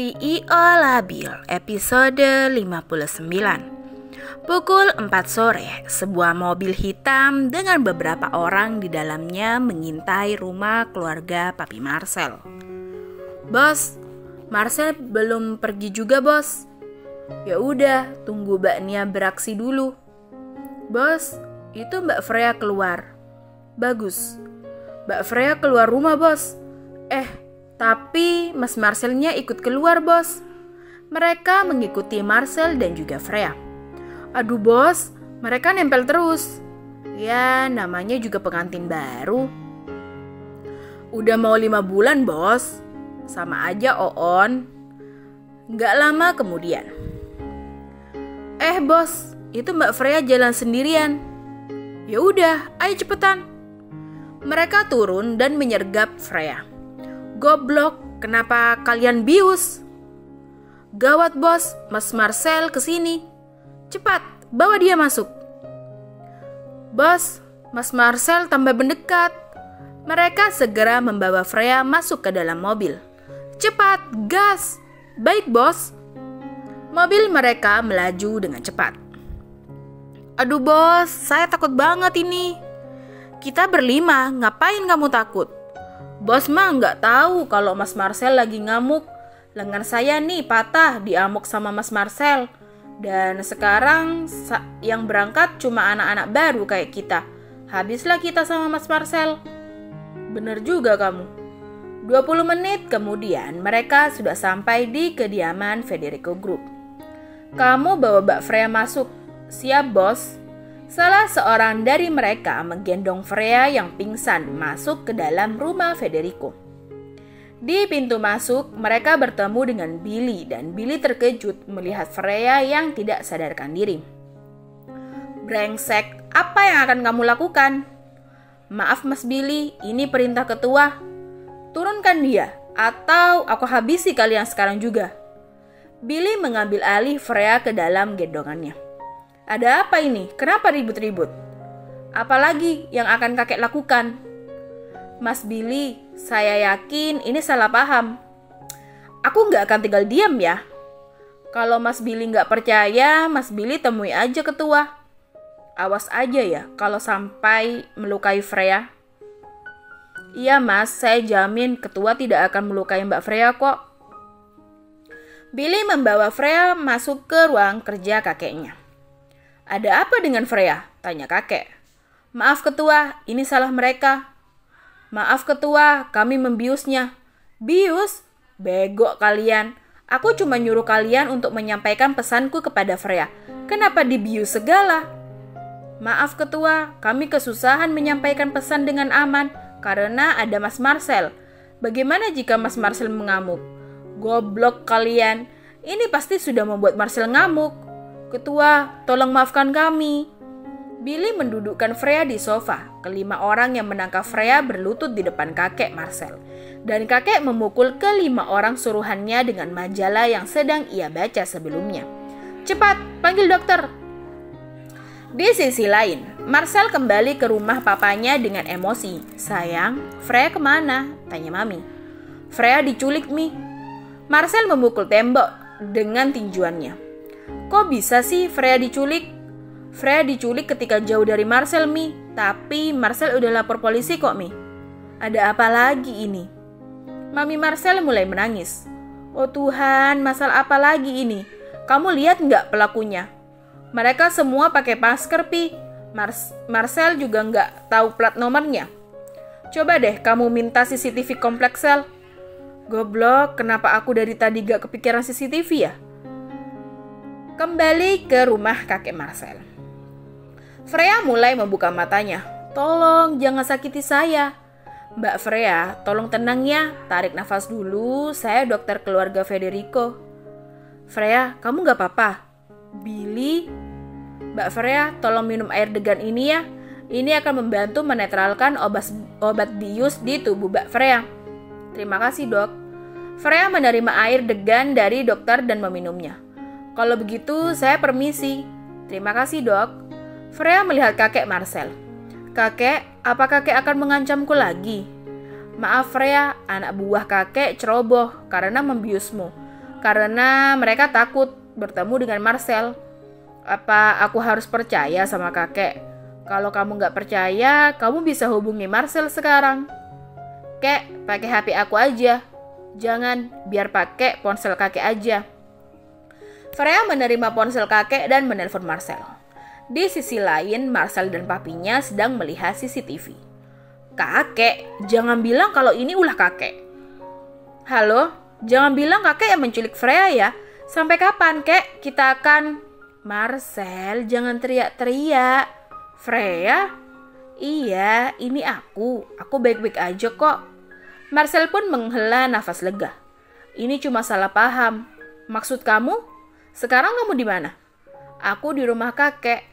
CEO Labil, episode 59. Pukul 4 sore, sebuah mobil hitam dengan beberapa orang di dalamnya mengintai rumah keluarga Papi Marcel. "Bos, Marcel belum pergi juga, Bos." "Ya udah, tunggu Mbak Nia beraksi dulu." "Bos, itu Mbak Freya keluar." "Bagus. Mbak Freya keluar rumah, Bos." Tapi Mas Marcelnya ikut keluar, Bos." Mereka mengikuti Marcel dan juga Freya. "Aduh Bos, mereka nempel terus." "Ya, namanya juga pengantin baru." "Udah mau 5 bulan, Bos." "Sama aja, Oon." Gak lama kemudian, Bos, itu Mbak Freya jalan sendirian." "Ya udah, ayo cepetan." Mereka turun dan menyergap Freya. "Goblok, kenapa kalian bius?" "Gawat Bos, Mas Marcel kesini." "Cepat, bawa dia masuk." "Bos, Mas Marcel tambah mendekat." Mereka segera membawa Freya masuk ke dalam mobil. "Cepat, gas." "Baik Bos." Mobil mereka melaju dengan cepat. "Aduh Bos, saya takut banget ini." "Kita berlima, ngapain kamu takut?" "Bos mah nggak tahu kalau Mas Marcel lagi ngamuk. Lengan saya nih patah diamuk sama Mas Marcel. Dan sekarang yang berangkat cuma anak-anak baru kayak kita. Habislah kita sama Mas Marcel." "Bener juga kamu." 20 menit kemudian mereka sudah sampai di kediaman Federico Group. "Kamu bawa Mbak Freya masuk." "Siap Bos." Salah seorang dari mereka menggendong Freya yang pingsan masuk ke dalam rumah Federico. Di pintu masuk, mereka bertemu dengan Billy dan Billy terkejut melihat Freya yang tidak sadarkan diri. "Brengsek, apa yang akan kamu lakukan?" "Maaf Mas Billy, ini perintah ketua." "Turunkan dia, atau aku habisi kalian sekarang juga." Billy mengambil alih Freya ke dalam gendongannya. "Ada apa ini? Kenapa ribut-ribut?" "Apalagi yang akan kakek lakukan?" "Mas Billy, saya yakin ini salah paham." "Aku nggak akan tinggal diam ya." "Kalau Mas Billy nggak percaya, Mas Billy temui aja ketua." "Awas aja ya kalau sampai melukai Freya." "Iya Mas, saya jamin ketua tidak akan melukai Mbak Freya kok." Billy membawa Freya masuk ke ruang kerja kakeknya. "Ada apa dengan Freya?" tanya kakek. "Maaf ketua, ini salah mereka." "Maaf ketua, kami membiusnya." "Bius? Bego kalian. Aku cuma nyuruh kalian untuk menyampaikan pesanku kepada Freya. Kenapa dibius segala?" "Maaf ketua, kami kesusahan menyampaikan pesan dengan aman karena ada Mas Marcel. Bagaimana jika Mas Marcel mengamuk?" "Goblok kalian. Ini pasti sudah membuat Marcel ngamuk. Ketua, tolong maafkan kami." Billy mendudukkan Freya di sofa. Kelima orang yang menangkap Freya berlutut di depan kakek Marcel. Dan kakek memukul kelima orang suruhannya dengan majalah yang sedang ia baca sebelumnya. "Cepat, panggil dokter." Di sisi lain, Marcel kembali ke rumah papanya dengan emosi. "Sayang, Freya kemana?" tanya Mami. "Freya diculik, Mi." Marcel memukul tembok dengan tinjuannya. "Kok bisa sih Freya diculik?" "Freya diculik ketika jauh dari Marcel, Mi. Tapi Marcel udah lapor polisi kok, Mi." "Ada apa lagi ini?" Mami Marcel mulai menangis. "Oh Tuhan, masalah apa lagi ini? Kamu lihat nggak pelakunya? Mereka semua pakai masker, Pi. Marcel juga nggak tahu plat nomornya. Coba deh kamu minta CCTV kompleks sel." "Goblok, kenapa aku dari tadi gak kepikiran CCTV ya?" Kembali ke rumah kakek Marcel. Freya mulai membuka matanya. "Tolong jangan sakiti saya." "Mbak Freya, tolong tenang ya. Tarik nafas dulu, saya dokter keluarga Federico." "Freya, kamu gak apa-apa?" "Billy." "Mbak Freya, tolong minum air degan ini ya. Ini akan membantu menetralkan obat bius di tubuh Mbak Freya." "Terima kasih dok." Freya menerima air degan dari dokter dan meminumnya. "Kalau begitu saya permisi." "Terima kasih dok." Freya melihat kakek Marcel. "Kakek, apa kakek akan mengancamku lagi?" "Maaf Freya, anak buah kakek ceroboh karena membiusmu. karena mereka takut bertemu dengan Marcel. Apa aku harus percaya sama kakek? Kalau kamu nggak percaya, kamu bisa hubungi Marcel sekarang. Kek, pakai HP aku aja. Jangan, biar pakai ponsel kakek aja. Freya menerima ponsel kakek dan menelpon Marcel. Di sisi lain, Marcel dan papinya sedang melihat CCTV. Kakek, jangan bilang kalau ini ulah kakek. Halo, jangan bilang kakek yang menculik Freya ya. Sampai kapan, kek? Kita akan... Marcel, jangan teriak-teriak. Freya? Iya, ini aku. Aku baik-baik aja kok. Marcel pun menghela nafas lega. Ini cuma salah paham. Maksud kamu? Sekarang kamu di mana? Aku di rumah kakek.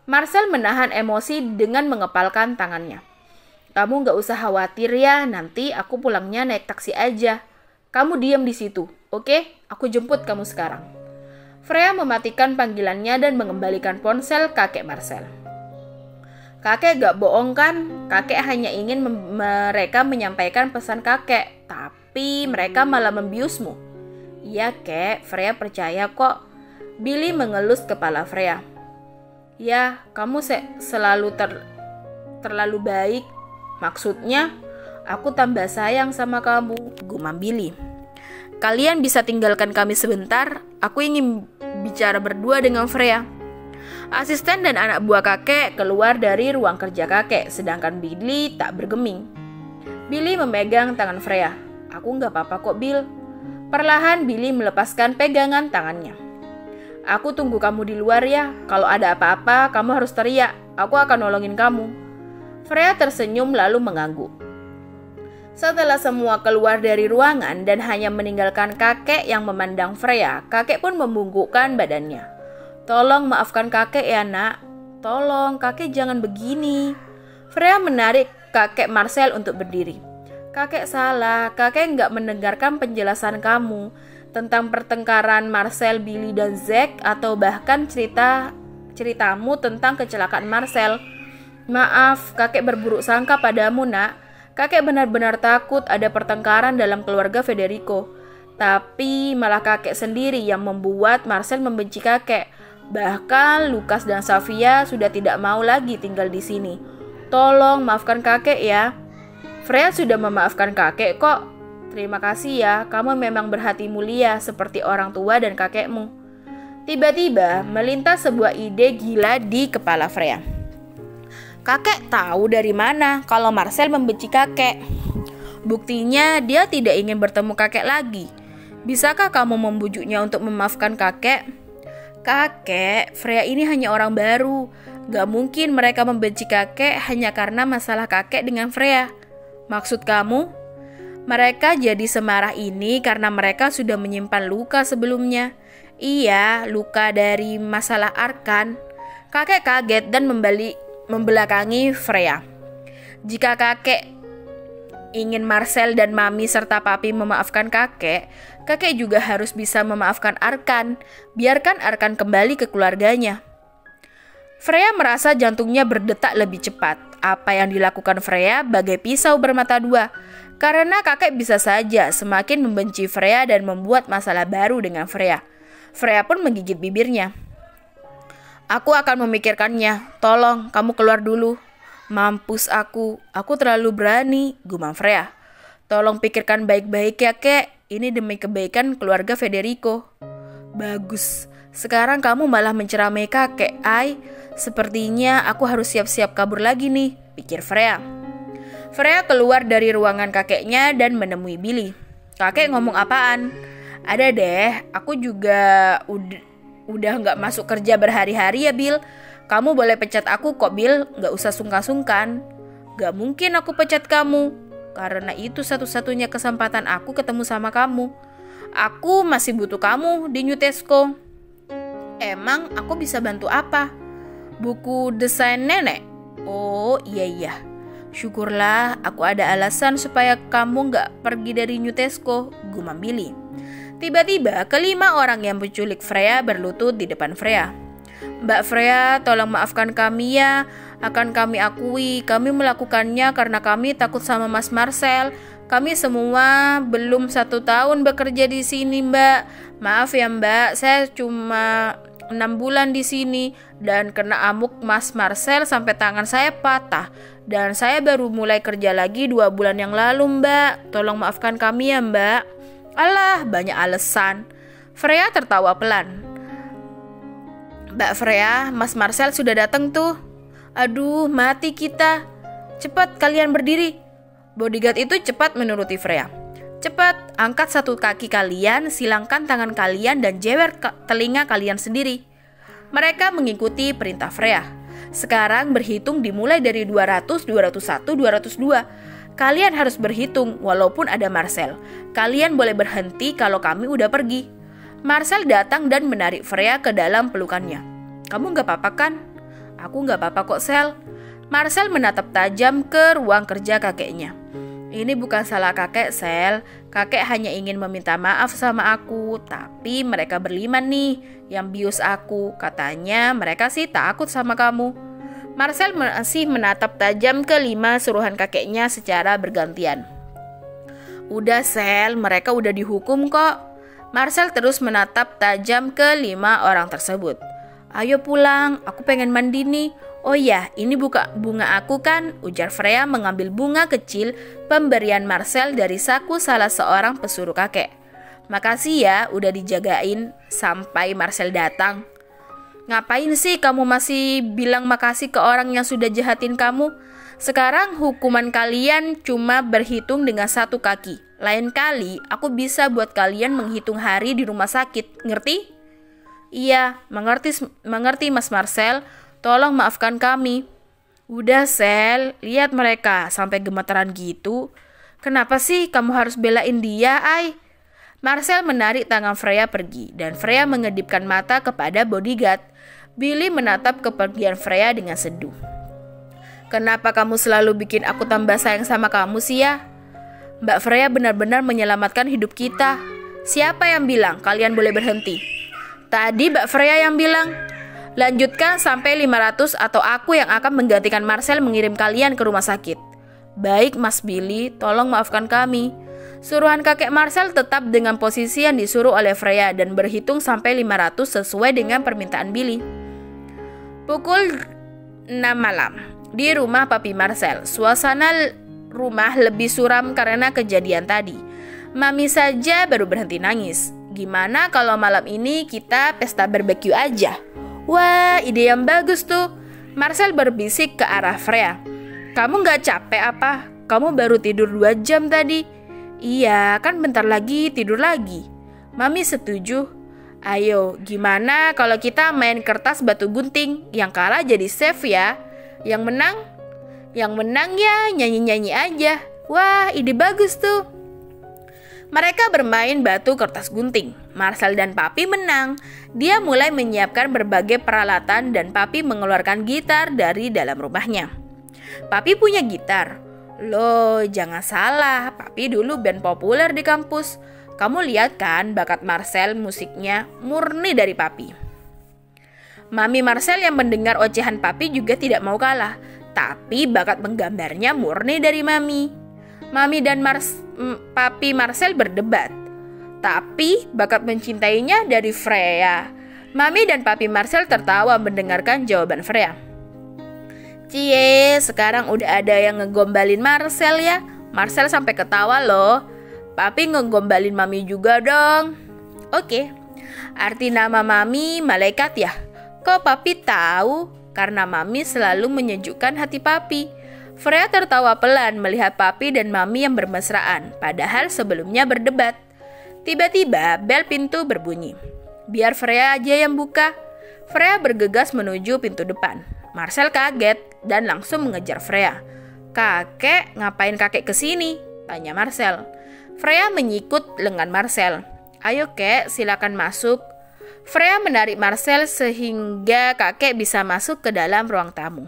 Marcel menahan emosi dengan mengepalkan tangannya. Kamu gak usah khawatir ya, nanti aku pulangnya naik taksi aja. Kamu diam di situ, oke? Aku jemput kamu sekarang. Freya mematikan panggilannya dan mengembalikan ponsel kakek Marcel. Kakek gak bohong kan? Kakek hanya ingin mereka menyampaikan pesan kakek, tapi mereka malah membiusmu. Iya kek, Freya percaya kok. Billy mengelus kepala Freya. Ya, kamu selalu terlalu baik. Maksudnya, aku tambah sayang sama kamu, gumam Billy. Kalian bisa tinggalkan kami sebentar, aku ingin bicara berdua dengan Freya. Asisten dan anak buah kakek keluar dari ruang kerja kakek, sedangkan Billy tak bergeming. Billy memegang tangan Freya. Aku gak apa-apa kok, Bill. Perlahan Billy melepaskan pegangan tangannya. Aku tunggu kamu di luar ya, kalau ada apa-apa kamu harus teriak, aku akan nolongin kamu. Freya tersenyum lalu mengangguk. Setelah semua keluar dari ruangan dan hanya meninggalkan kakek yang memandang Freya, kakek pun membungkukkan badannya. Tolong maafkan kakek ya nak. Tolong kakek jangan begini. Freya menarik kakek Marcel untuk berdiri. Kakek salah, kakek nggak mendengarkan penjelasan kamu tentang pertengkaran Marcel, Billy, dan Zack atau bahkan ceritamu tentang kecelakaan Marcel. Maaf, kakek berburuk sangka padamu nak. Kakek benar-benar takut ada pertengkaran dalam keluarga Federico. Tapi malah kakek sendiri yang membuat Marcel membenci kakek. Bahkan Lucas dan Sofia sudah tidak mau lagi tinggal di sini. Tolong maafkan kakek ya. Freya sudah memaafkan kakek kok. Terima kasih ya, kamu memang berhati mulia seperti orang tua dan kakekmu. Tiba-tiba melintas sebuah ide gila di kepala Freya. Kakek tahu dari mana kalau Marcel membenci kakek. Buktinya dia tidak ingin bertemu kakek lagi. Bisakah kamu membujuknya untuk memaafkan kakek? Kakek, Freya ini hanya orang baru. Gak mungkin mereka membenci kakek hanya karena masalah kakek dengan Freya. Maksud kamu? Mereka jadi semarah ini karena mereka sudah menyimpan luka sebelumnya. Iya, luka dari masalah Arkan. Kakek kaget dan membelakangi Freya. Jika kakek ingin Marcel dan Mami serta Papi memaafkan kakek, kakek juga harus bisa memaafkan Arkan. Biarkan Arkan kembali ke keluarganya. Freya merasa jantungnya berdetak lebih cepat. Apa yang dilakukan Freya bagai pisau bermata dua. Karena kakek bisa saja semakin membenci Freya dan membuat masalah baru dengan Freya. Freya pun menggigit bibirnya. Aku akan memikirkannya. Tolong, kamu keluar dulu. Mampus aku terlalu berani, gumam Freya. Tolong pikirkan baik-baik ya kek. Ini demi kebaikan keluarga Federico. Bagus, sekarang kamu malah menceramai kakek, Ai. Sepertinya aku harus siap-siap kabur lagi nih, pikir Freya. Freya keluar dari ruangan kakeknya dan menemui Billy. Kakek ngomong apaan? Ada deh, aku juga udah gak masuk kerja berhari-hari ya Bill. Kamu boleh pecat aku kok Bill, gak usah sungkan-sungkan. Gak mungkin aku pecat kamu, karena itu satu-satunya kesempatan aku ketemu sama kamu. Aku masih butuh kamu di New Tesco. Emang aku bisa bantu apa? Buku desain nenek? Oh iya. Syukurlah aku ada alasan supaya kamu gak pergi dari New Tesco, gumam Billy. Tiba-tiba kelima orang yang menculik Freya berlutut di depan Freya. Mbak Freya, tolong maafkan kami ya. Akan kami akui, kami melakukannya karena kami takut sama Mas Marcel. Kami semua belum 1 tahun bekerja di sini, Mbak. Maaf ya, Mbak, saya cuma 6 bulan di sini dan kena amuk Mas Marcel sampai tangan saya patah. Dan saya baru mulai kerja lagi 2 bulan yang lalu, Mbak. Tolong maafkan kami ya, Mbak. Alah, banyak alasan. Freya tertawa pelan. Mbak Freya, Mas Marcel sudah datang tuh. Aduh, mati kita. Cepat kalian berdiri. Bodyguard itu cepat menuruti Freya. Cepat, angkat 1 kaki kalian, silangkan tangan kalian dan jewer telinga kalian sendiri. Mereka mengikuti perintah Freya. Sekarang berhitung dimulai dari 200, 201, 202. Kalian harus berhitung walaupun ada Marcel. Kalian boleh berhenti kalau kami udah pergi. Marcel datang dan menarik Freya ke dalam pelukannya. Kamu gak apa-apa kan? Aku gak apa-apa kok, Sel. Marcel menatap tajam ke ruang kerja kakeknya. Ini bukan salah kakek, Sel. Kakek hanya ingin meminta maaf sama aku. Tapi mereka berlima nih yang bius aku. Katanya mereka sih takut sama kamu. Marcel masih menatap tajam ke 5 suruhan kakeknya secara bergantian. Udah, Sel, mereka udah dihukum kok. Marcel terus menatap tajam ke 5 orang tersebut. Ayo pulang, aku pengen mandi nih. Oh ya, ini bunga aku kan, ujar Freya mengambil bunga kecil pemberian Marcel dari saku salah seorang pesuruh kakek. Makasih ya, udah dijagain sampai Marcel datang. Ngapain sih kamu masih bilang makasih ke orang yang sudah jahatin kamu? Sekarang hukuman kalian cuma berhitung dengan 1 kaki. Lain kali, aku bisa buat kalian menghitung hari di rumah sakit, ngerti? Iya, mengerti Mas Marcel. Tolong maafkan kami. Udah, Sel, lihat mereka sampai gemetaran gitu. Kenapa sih kamu harus belain dia, Ai? Marcel menarik tangan Freya pergi dan Freya mengedipkan mata kepada bodyguard. Billy menatap kepergian Freya dengan seduh. Kenapa kamu selalu bikin aku tambah sayang sama kamu sih ya? Mbak Freya benar-benar menyelamatkan hidup kita. Siapa yang bilang kalian boleh berhenti? Tadi Mbak Freya yang bilang. Lanjutkan sampai 500 atau aku yang akan menggantikan Marcel mengirim kalian ke rumah sakit. Baik Mas Billy, tolong maafkan kami. Suruhan kakek Marcel tetap dengan posisi yang disuruh oleh Freya dan berhitung sampai 500 sesuai dengan permintaan Billy. Pukul 6 malam, di rumah Papi Marcel, suasana rumah lebih suram karena kejadian tadi. Mami saja baru berhenti nangis. Gimana kalau malam ini kita pesta barbeque aja? Wah, ide yang bagus tuh. Marcel berbisik ke arah Freya. Kamu gak capek apa? Kamu baru tidur 2 jam tadi. Iya, kan bentar lagi tidur lagi. Mami setuju. Ayo, gimana kalau kita main kertas batu gunting? Yang kalah jadi chef ya. Yang menang ya nyanyi-nyanyi aja. Wah, ide bagus tuh. Mereka bermain batu kertas gunting. Marcel dan Papi menang. Dia mulai menyiapkan berbagai peralatan dan Papi mengeluarkan gitar dari dalam rumahnya. Papi punya gitar. Loh, jangan salah. Papi dulu band populer di kampus. Kamu lihat kan bakat Marcel musiknya murni dari Papi. Mami Marcel yang mendengar ocehan Papi juga tidak mau kalah. Tapi bakat menggambarnya murni dari Mami. Mami dan Papi Marcel berdebat. Tapi bakat mencintainya dari Freya. Mami dan Papi Marcel tertawa mendengarkan jawaban Freya. Cie, sekarang udah ada yang ngegombalin Marcel ya. Marcel sampai ketawa loh. Papi ngegombalin Mami juga dong. Oke. Arti nama Mami malaikat ya? Kok Papi tahu? Karena Mami selalu menyejukkan hati Papi. Freya tertawa pelan melihat Papi dan Mami yang bermesraan, padahal sebelumnya berdebat. Tiba-tiba bel pintu berbunyi. Biar Freya aja yang buka. Freya bergegas menuju pintu depan. Marcel kaget dan langsung mengejar Freya. Kakek, ngapain kakek kesini? Tanya Marcel. Freya menyikut lengan Marcel. Ayo kek, silakan masuk. Freya menarik Marcel sehingga kakek bisa masuk ke dalam ruang tamu.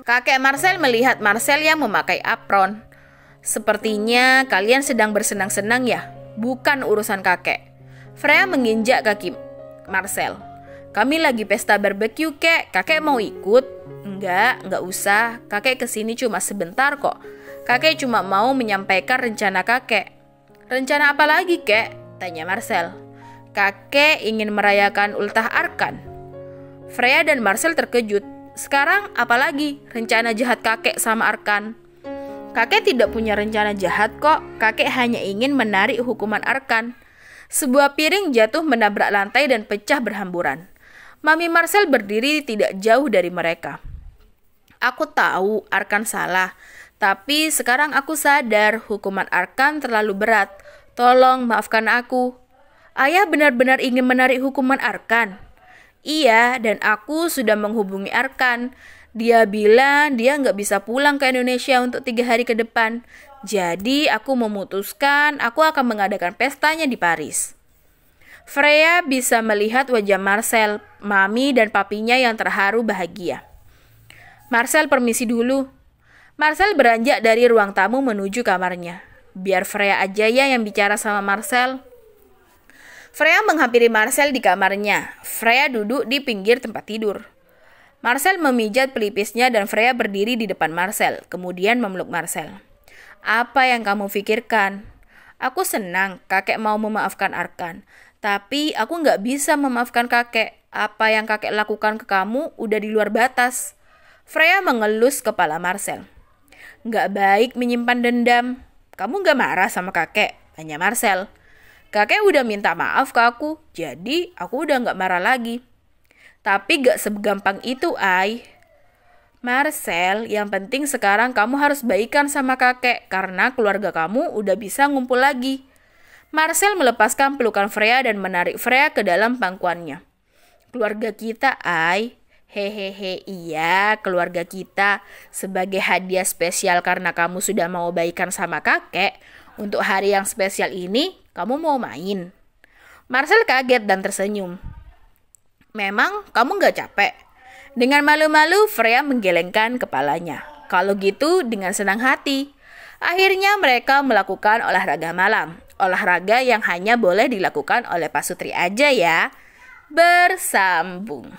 Kakek Marcel melihat Marcel yang memakai apron. Sepertinya kalian sedang bersenang-senang ya, bukan urusan kakek. Freya menginjak kaki Marcel. Kami lagi pesta barbeque kek, kakek mau ikut? Enggak usah, kakek kesini cuma sebentar kok. Kakek cuma mau menyampaikan rencana kakek. Rencana apa lagi, Kek? Tanya Marcel. Kakek ingin merayakan ultah Arkan. Freya dan Marcel terkejut. Sekarang apalagi rencana jahat kakek sama Arkan? Kakek tidak punya rencana jahat kok. Kakek hanya ingin menarik hukuman Arkan. Sebuah piring jatuh menabrak lantai dan pecah berhamburan. Mami Marcel berdiri tidak jauh dari mereka. Aku tahu Arkan salah, tapi sekarang aku sadar hukuman Arkan terlalu berat. Tolong maafkan aku. Ayah benar-benar ingin menarik hukuman Arkan. Iya, dan aku sudah menghubungi Arkan. Dia bilang dia nggak bisa pulang ke Indonesia untuk 3 hari ke depan. Jadi aku memutuskan aku akan mengadakan pestanya di Paris. Freya bisa melihat wajah Marcel, Mami dan papinya yang terharu bahagia. Marcel permisi dulu. Marcel beranjak dari ruang tamu menuju kamarnya. Biar Freya aja ya yang bicara sama Marcel. Freya menghampiri Marcel di kamarnya. Freya duduk di pinggir tempat tidur. Marcel memijat pelipisnya dan Freya berdiri di depan Marcel, kemudian memeluk Marcel. Apa yang kamu pikirkan? Aku senang kakek mau memaafkan Arkan, tapi aku nggak bisa memaafkan kakek. Apa yang kakek lakukan ke kamu udah di luar batas. Freya mengelus kepala Marcel. Nggak baik menyimpan dendam. Kamu nggak marah sama kakek? Tanya Marcel. Kakek udah minta maaf ke aku, jadi aku udah nggak marah lagi. Tapi gak segampang itu, Ai. Marcel, yang penting sekarang kamu harus baikan sama kakek karena keluarga kamu udah bisa ngumpul lagi. Marcel melepaskan pelukan Freya dan menarik Freya ke dalam pangkuannya. Keluarga kita, Ai. Hehehe, iya keluarga kita. Sebagai hadiah spesial karena kamu sudah mau baikan sama kakek, untuk hari yang spesial ini, kamu mau main? Marcel kaget dan tersenyum. Memang kamu gak capek? Dengan malu-malu, Freya menggelengkan kepalanya. Kalau gitu, dengan senang hati. Akhirnya mereka melakukan olahraga malam. Olahraga yang hanya boleh dilakukan oleh Pak Sutri aja ya. Bersambung.